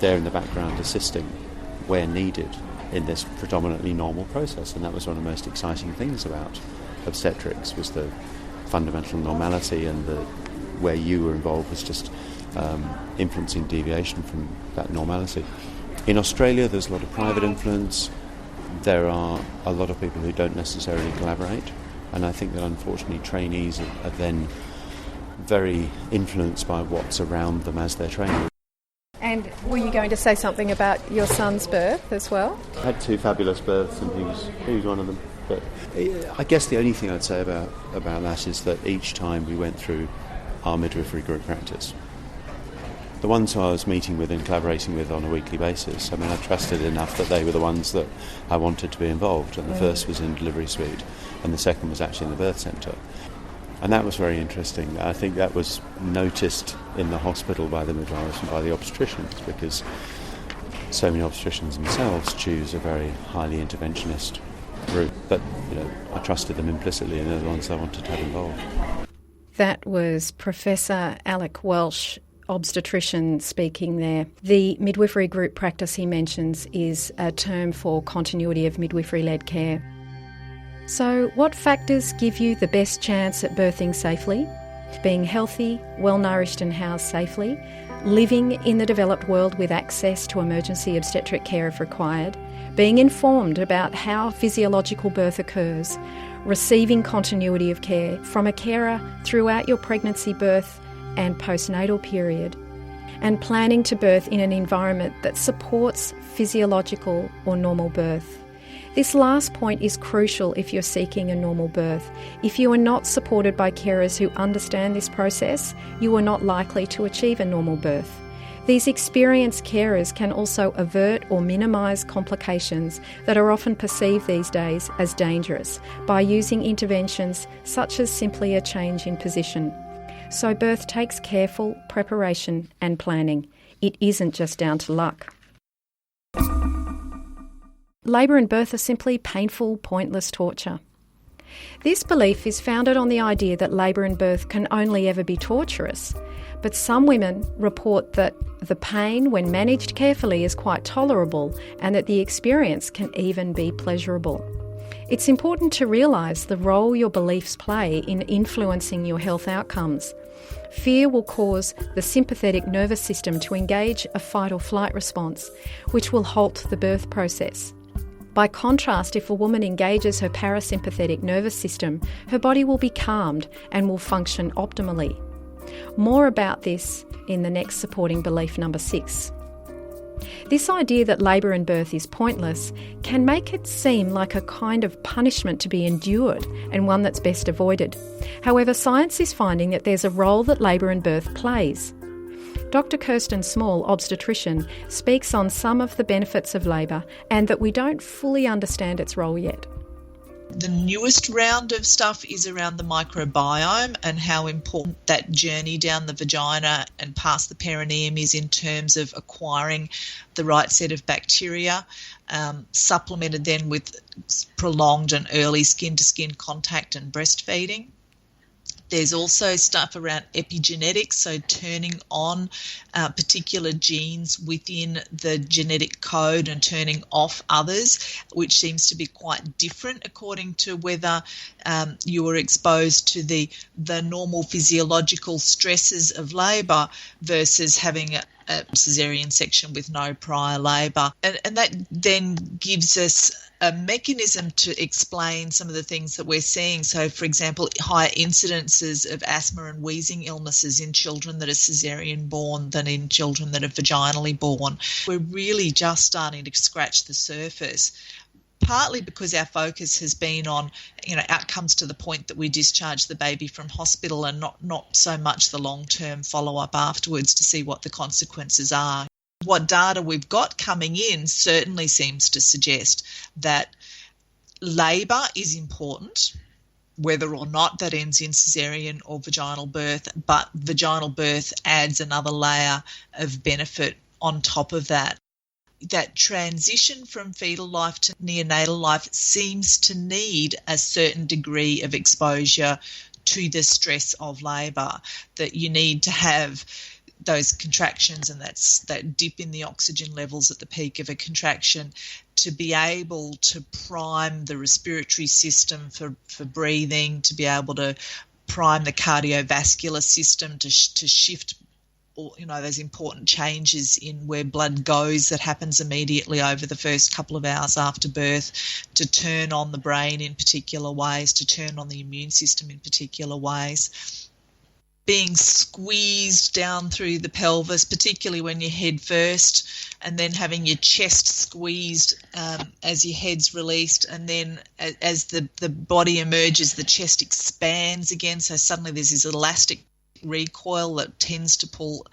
there in the background assisting where needed in this predominantly normal process. And that was one of the most exciting things about obstetrics, was the fundamental normality, and where you were involved was just influencing deviation from that normality. In Australia, there's a lot of private influence. There are a lot of people who don't necessarily collaborate, and I think that unfortunately trainees are then very influenced by what's around them as they're training. And were you going to say something about your son's birth as well? I had 2 fabulous births, and he was one of them. But I guess the only thing I'd say about that is that each time we went through our midwifery group practice, the ones who I was meeting with and collaborating with on a weekly basis, I mean, I trusted enough that they were the ones that I wanted to be involved. And the first was in delivery suite, and the second was actually in the birth centre. And that was very interesting. I think that was noticed in the hospital by the midwives and by the obstetricians, because so many obstetricians themselves choose a very highly interventionist route. But, I trusted them implicitly, and they're the ones I wanted to have involved. That was Professor Alec Welsh, obstetrician, speaking there. The midwifery group practice he mentions is a term for continuity of midwifery-led care. So what factors give you the best chance at birthing safely? Being healthy, well-nourished and housed safely, living in the developed world with access to emergency obstetric care if required, being informed about how physiological birth occurs, receiving continuity of care from a carer throughout your pregnancy, birth and postnatal period, and planning to birth in an environment that supports physiological or normal birth. This last point is crucial if you're seeking a normal birth. If you are not supported by carers who understand this process, you are not likely to achieve a normal birth. These experienced carers can also avert or minimise complications that are often perceived these days as dangerous by using interventions such as simply a change in position. So birth takes careful preparation and planning. It isn't just down to luck. Labour and birth are simply painful, pointless torture. This belief is founded on the idea that labour and birth can only ever be torturous, but some women report that the pain, when managed carefully, is quite tolerable and that the experience can even be pleasurable. It's important to realise the role your beliefs play in influencing your health outcomes. Fear will cause the sympathetic nervous system to engage a fight or flight response, which will halt the birth process. By contrast, if a woman engages her parasympathetic nervous system, her body will be calmed and will function optimally. More about this in the next supporting belief number 6. This idea that labour and birth is pointless can make it seem like a kind of punishment to be endured and one that's best avoided. However, science is finding that there's a role that labour and birth plays. Dr. Kirsten Small, obstetrician, speaks on some of the benefits of labour and that we don't fully understand its role yet. The newest round of stuff is around the microbiome and how important that journey down the vagina and past the perineum is in terms of acquiring the right set of bacteria, supplemented then with prolonged and early skin-to-skin contact and breastfeeding. There's also stuff around epigenetics, so turning on particular genes within the genetic code and turning off others, which seems to be quite different according to whether you were exposed to the normal physiological stresses of labour versus having a caesarean section with no prior labour. And that then gives us a mechanism to explain some of the things that we're seeing. So, for example, higher incidences of asthma and wheezing illnesses in children that are caesarean born than in children that are vaginally born. We're really just starting to scratch the surface, partly because our focus has been on, outcomes to the point that we discharge the baby from hospital and not so much the long-term follow-up afterwards to see what the consequences are. What data we've got coming in certainly seems to suggest that labour is important, whether or not that ends in caesarean or vaginal birth, but vaginal birth adds another layer of benefit on top of that. That transition from fetal life to neonatal life seems to need a certain degree of exposure to the stress of labour, that you need to have those contractions and that dip in the oxygen levels at the peak of a contraction, to be able to prime the respiratory system for breathing, to be able to prime the cardiovascular system to shift those important changes in where blood goes that happens immediately over the first couple of hours after birth, to turn on the brain in particular ways, to turn on the immune system in particular ways. Being squeezed down through the pelvis, particularly when you're head first, and then having your chest squeezed as your head's released, and then as the body emerges, the chest expands again, so suddenly there's this elastic recoil that tends to pull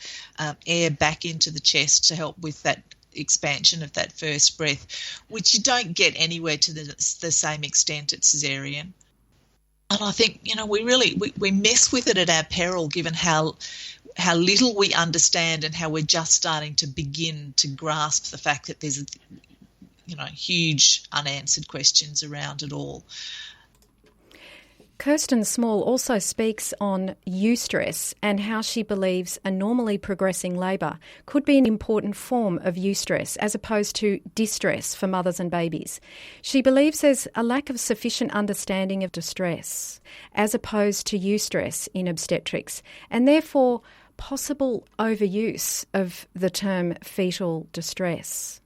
air back into the chest to help with that expansion of that first breath, which you don't get anywhere to the same extent at caesarean. And I think, we mess with it at our peril, given how little we understand and how we're just starting to begin to grasp the fact that there's huge unanswered questions around it all. Kirsten Small also speaks on eustress and how she believes a normally progressing labour could be an important form of eustress as opposed to distress for mothers and babies. She believes there's a lack of sufficient understanding of distress as opposed to eustress in obstetrics, and therefore possible overuse of the term fetal distress.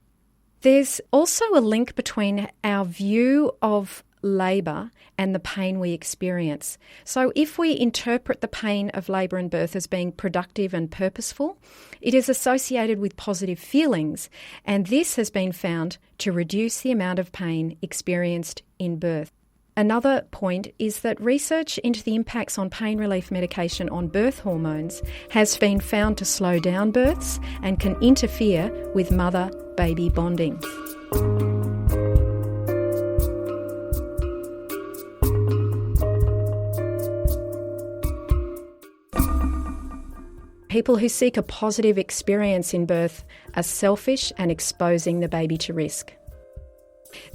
There's also a link between our view of labour and the pain we experience. So if we interpret the pain of labour and birth as being productive and purposeful, it is associated with positive feelings, and this has been found to reduce the amount of pain experienced in birth. Another point is that research into the impacts on pain relief medication on birth hormones has been found to slow down births and can interfere with mother-baby bonding. People who seek a positive experience in birth are selfish and exposing the baby to risk.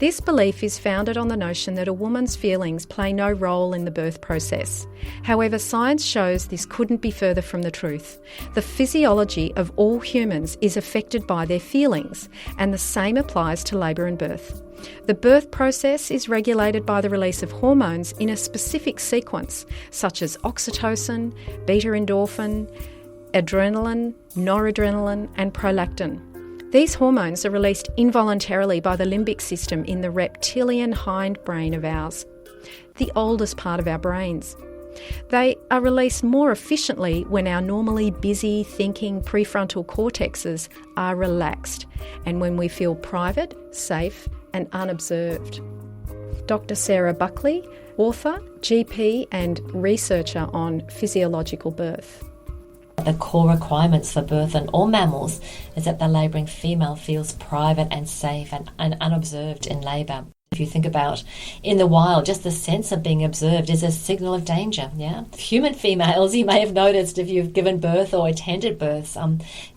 This belief is founded on the notion that a woman's feelings play no role in the birth process. However, science shows this couldn't be further from the truth. The physiology of all humans is affected by their feelings, and the same applies to labour and birth. The birth process is regulated by the release of hormones in a specific sequence, such as oxytocin, beta-endorphin, adrenaline, noradrenaline, and prolactin. These hormones are released involuntarily by the limbic system in the reptilian hindbrain of ours, the oldest part of our brains. They are released more efficiently when our normally busy thinking prefrontal cortexes are relaxed and when we feel private, safe, and unobserved. Dr. Sarah Buckley, author, GP, and researcher on physiological birth. The core requirements for birth in all mammals is that the labouring female feels private and safe and unobserved in labour. If you think about in the wild, just the sense of being observed is a signal of danger, yeah? Human females, you may have noticed if you've given birth or attended births,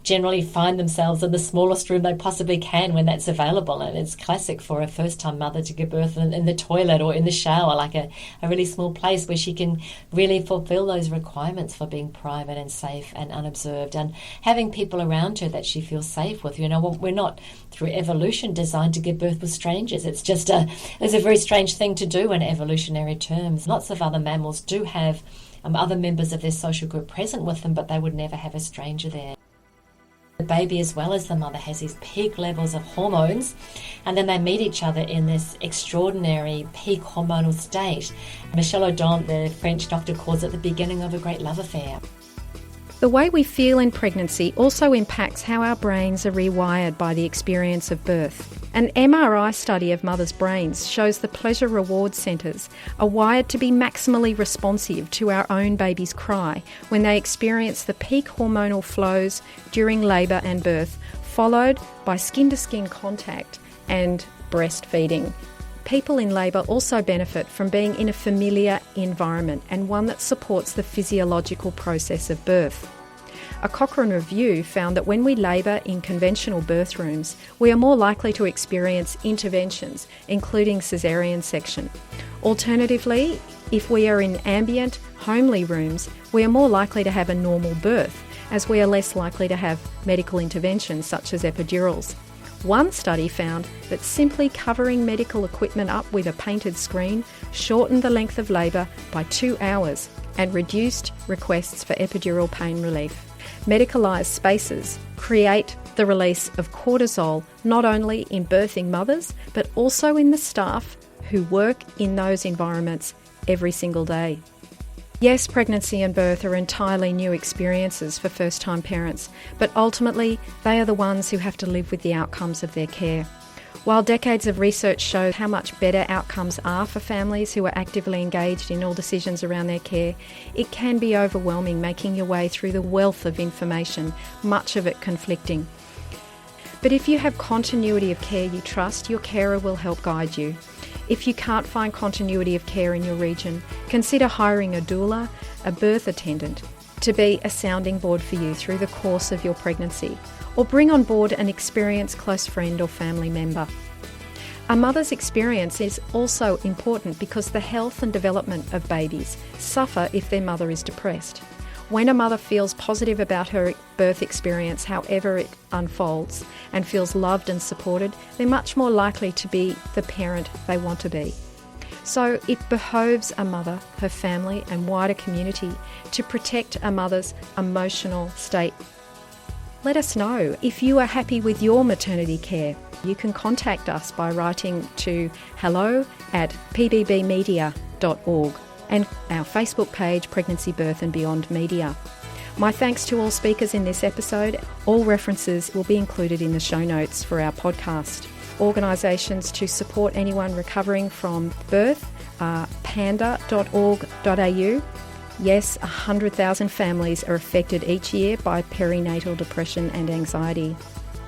generally find themselves in the smallest room they possibly can when that's available. And it's classic for a first-time mother to give birth in the toilet or in the shower, like a really small place where she can really fulfil those requirements for being private and safe and unobserved, and having people around her that she feels safe with. We're not, through evolution, designed to give birth with strangers. It's just it's a very strange thing to do in evolutionary terms. Lots of other mammals do have other members of their social group present with them, but they would never have a stranger there. The baby, as well as the mother, has these peak levels of hormones, and then they meet each other in this extraordinary peak hormonal state. Michel Odent, the French doctor, calls it the beginning of a great love affair. The way we feel in pregnancy also impacts how our brains are rewired by the experience of birth. An MRI study of mothers' brains shows the pleasure reward centres are wired to be maximally responsive to our own baby's cry when they experience the peak hormonal flows during labour and birth, followed by skin-to-skin contact and breastfeeding. People in labour also benefit from being in a familiar environment and one that supports the physiological process of birth. A Cochrane review found that when we labour in conventional birth rooms, we are more likely to experience interventions, including caesarean section. Alternatively, if we are in ambient, homely rooms, we are more likely to have a normal birth, as we are less likely to have medical interventions such as epidurals. One study found that simply covering medical equipment up with a painted screen shortened the length of labour by 2 hours and reduced requests for epidural pain relief. Medicalised spaces create the release of cortisol not only in birthing mothers but also in the staff who work in those environments every single day. Yes, pregnancy and birth are entirely new experiences for first-time parents, but ultimately they are the ones who have to live with the outcomes of their care. While decades of research show how much better outcomes are for families who are actively engaged in all decisions around their care, it can be overwhelming making your way through the wealth of information, much of it conflicting. But if you have continuity of care you trust, your carer will help guide you. If you can't find continuity of care in your region, consider hiring a doula, a birth attendant, to be a sounding board for you through the course of your pregnancy, or bring on board an experienced close friend or family member. A mother's experience is also important because the health and development of babies suffer if their mother is depressed. When a mother feels positive about her birth experience, however it unfolds, and feels loved and supported, they're much more likely to be the parent they want to be. So it behoves a mother, her family and wider community to protect a mother's emotional state. Let us know if you are happy with your maternity care. You can contact us by writing to hello@pbbmedia.org and our Facebook page, Pregnancy, Birth and Beyond Media. My thanks to all speakers in this episode. All references will be included in the show notes for our podcast. Organisations to support anyone recovering from birth are panda.org.au. Yes, 100,000 families are affected each year by perinatal depression and anxiety.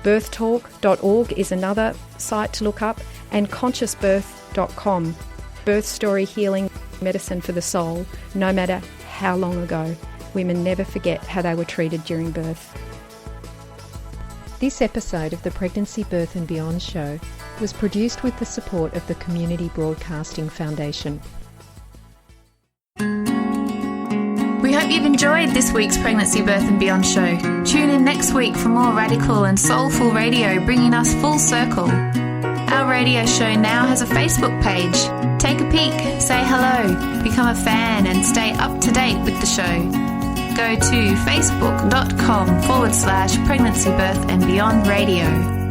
Birthtalk.org is another site to look up, and consciousbirth.com. Birth story healing medicine for the soul, no matter how long ago. Women never forget how they were treated during birth. This episode of the Pregnancy, Birth and Beyond show was produced with the support of the Community Broadcasting Foundation. We hope you've enjoyed this week's Pregnancy, Birth and Beyond show. Tune in next week for more radical and soulful radio, bringing us full circle. Our radio show now has a Facebook page. Take a peek, say hello, become a fan and stay up to date with the show. Go to facebook.com/Pregnancy, Birth and Beyond Radio.